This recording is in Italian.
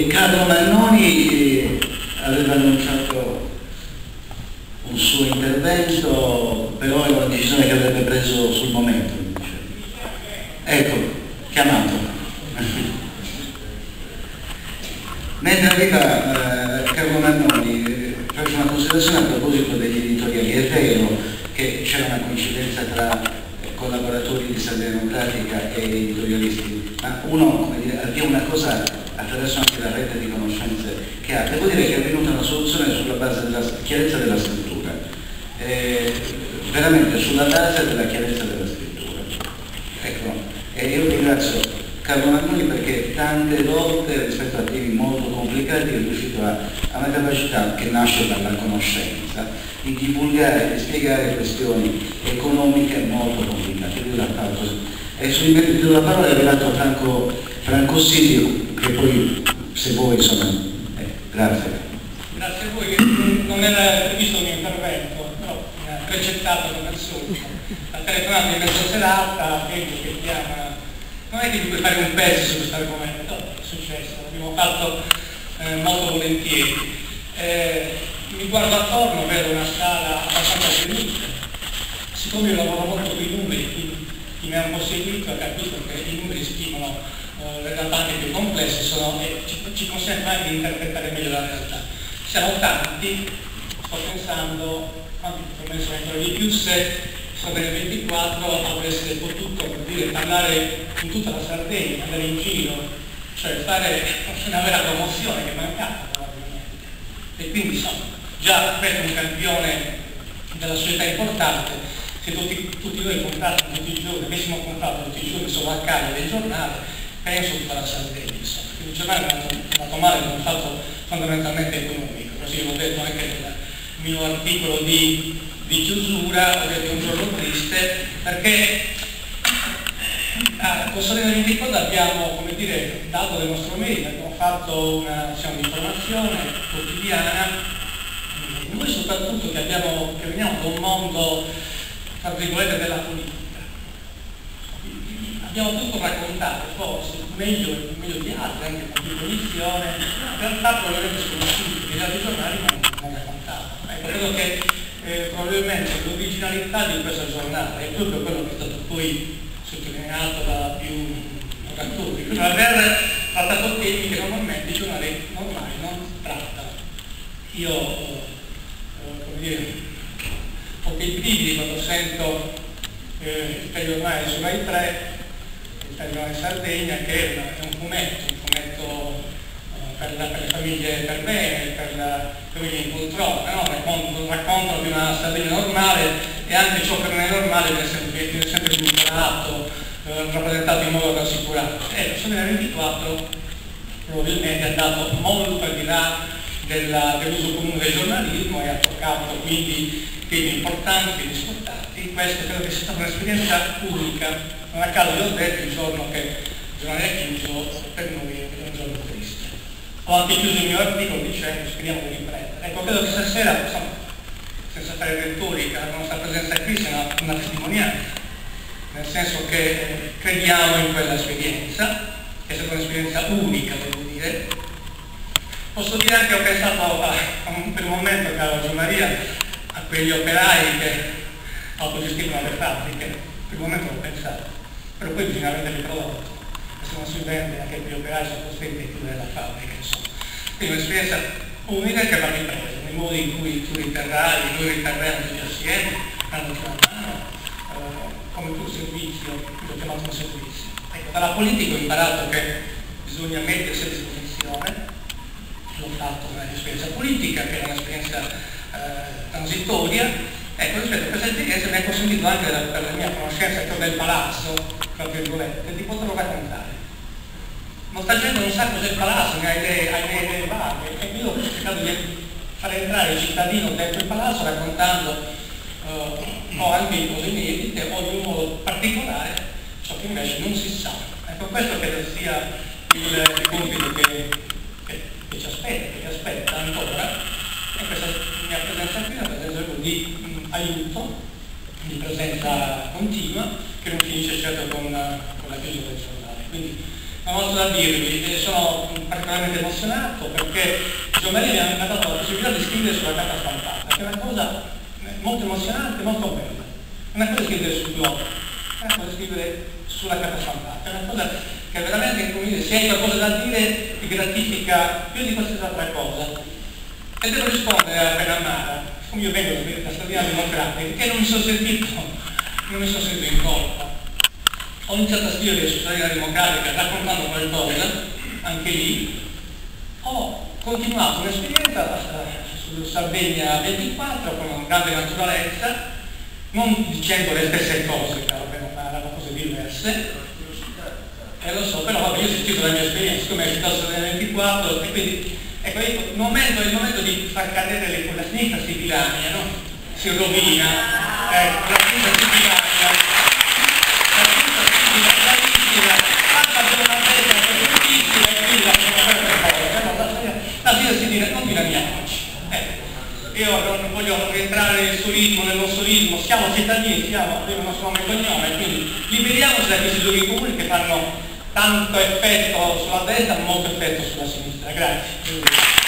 Carlo Mannoni aveva annunciato un suo intervento, però è una decisione che avrebbe preso sul momento. Ecco, chiamato. Mentre arriva Carlo Mannoni, faccio una considerazione a proposito degli editoriali. È vero che c'è una coincidenza tra collaboratori di Salvia Democratica e editorialisti, ma uno, come dire, avvia una cosa attraverso anche la rete di conoscenze che ha. Devo dire che è venuta una soluzione sulla base della chiarezza della scrittura, veramente sulla base della chiarezza della scrittura. Ecco, e io ringrazio Carlo Mannoni perché tante volte rispetto a temi molto complicati è riuscito a una capacità che nasce dalla conoscenza di divulgare, di spiegare questioni economiche molto complicate. Lui l'ha fatto. E sui meriti della parola è arrivato Franco Silvio, che poi, se vuoi, insomma, grazie. Grazie a voi, che non era previsto il mio intervento, però mi ha precettato come al solito. La telefonata di mezza serata, vedo che chiama. Non è che vi puoi fare un pezzo su questo argomento, è successo, l'abbiamo fatto molto volentieri. Mi guardo attorno, vedo una sala abbastanza tenuta. Siccome io lavoro molto con i numeri, chi mi ha un po' seguito ha capito che i numeri scrivono realtà anche più complesse e ci consentono anche di interpretare meglio la realtà. Siamo tanti, sto pensando, quanti promesso ancora di più, se sono nel 24 avreste potuto, per dire, parlare in tutta la Sardegna, andare in giro, cioè fare una vera promozione che mancava probabilmente. E quindi insomma, già questo è un campione della società importante. Se tutti noi comprassimo tutti i giorni, avessimo comprato tutti i giorni sulla caglia del giornale, penso tutta la Sardegna, insomma. Il giornale è andato male per un fatto fondamentalmente economico, così l'ho detto anche nel mio articolo di chiusura, ho detto un giorno triste, perché con Salvia Democratica abbiamo, come dire, dato del nostro merito, abbiamo fatto una informazione quotidiana, noi soprattutto che veniamo da un mondo, tra virgolette, della politica. Abbiamo potuto raccontare, forse, meglio di altri, anche con più cognizione, in realtà probabilmente sconosciuti, che gli altri giornali non raccontavano. Ecco, credo che probabilmente l'originalità di questo giornale è proprio quello che è stato poi sottolineato da più autori, quindi aver trattato temi che normalmente i giornali normali non trattano. Io, come dire, ho dei brividi quando sento il telegiornale su Rai 3, il telegiornale Sardegna, che è un fumetto per le famiglie per bene, per la famiglia in poltrona, no? Raccontano di una Sardegna normale e anche ciò che non è normale viene sempre migliorato, rappresentato in modo rassicurante. E la Salvia 24 probabilmente è andato molto al di là dell'uso comune del giornalismo e ha toccato quindi temi importanti e discutati. Questo credo che sia stata un'esperienza unica. Non a caso io ho detto il giorno che il giornale è chiuso, per noi è un giorno triste. Ho anche chiuso il mio articolo dicendo speriamo di riprendere. Ecco, credo che stasera, insomma, senza fare rettorica, che la nostra presenza qui sia una testimonianza, nel senso che crediamo in quella esperienza, che è stata un'esperienza unica, devo dire. Posso dire anche che ho pensato per un momento, caro Gian Maria, a quegli operai che autogestivano le fabbriche. Per un momento l'ho pensato, però poi bisogna vendere il prodotto. Se non si vende, anche gli operai sono costretti a chiudere la fabbrica, insomma. Quindi un'esperienza unica che va ripresa, nei modi in cui tu riterrai, noi riterremo tutti assieme, dandoci una mano, come tuo servizio, l'ho chiamato un servizio. Ecco, dalla politica ho imparato che bisogna mettersi a disposizione, l'ho fatto nell'esperienza politica, che era un'esperienza transitoria. Ecco, rispetto a questa esperienza mi ha consentito anche per la mia conoscenza del palazzo, tra virgolette, di poterlo raccontare. Molta gente non sa cos'è il palazzo, ne ha idee vaghe, e io ho cercato di far entrare il cittadino dentro il palazzo raccontando o anche cose inedite o in un modo particolare ciò che invece non si sa. Ecco, questo credo sia il compito che ci aspetta ancora, e questa mia presenza qui è una presenza di aiuto, di presenza continua, che non finisce certo con la chiusura del giornale. Quindi non ho molto da dirvi, sono particolarmente emozionato perché Giovanni mi ha dato la possibilità di scrivere sulla carta stampata, che è una cosa molto emozionante, molto bella. Una cosa è scrivere sul blog, una cosa è scrivere sulla carta stampata, è una cosa che veramente, come dire, se hai qualcosa da dire ti gratifica più di qualsiasi altra cosa. E devo rispondere a Benamara, come io vengo da Stradina Democratica, che non mi sono sentito in colpa. Ho iniziato a scrivere su Stradina Democratica raccontando qualcosa, anche lì. Ho continuato un'esperienza su Sardegna 24 con grande naturalezza, non dicendo le stesse cose, caro Benamara, ma cose diverse. Lo so, però vabbè, io ho sentito la mia esperienza, come è citato Sardegna 24, e quindi ecco, è il momento di far cadere la sinistra si dilania, no? Si rovina, ecco, la sinistra si dilania, fatta per una testa potentissima e quindi la sinistra si dilania, non dilaniamoci. Io non voglio rientrare nel solismo, nel non solismo, siamo cittadini, abbiamo il nostro nome e cognome, quindi liberiamoci da questi luoghi comuni che fanno tanto effetto sulla destra, molto effetto sulla sinistra. Grazie.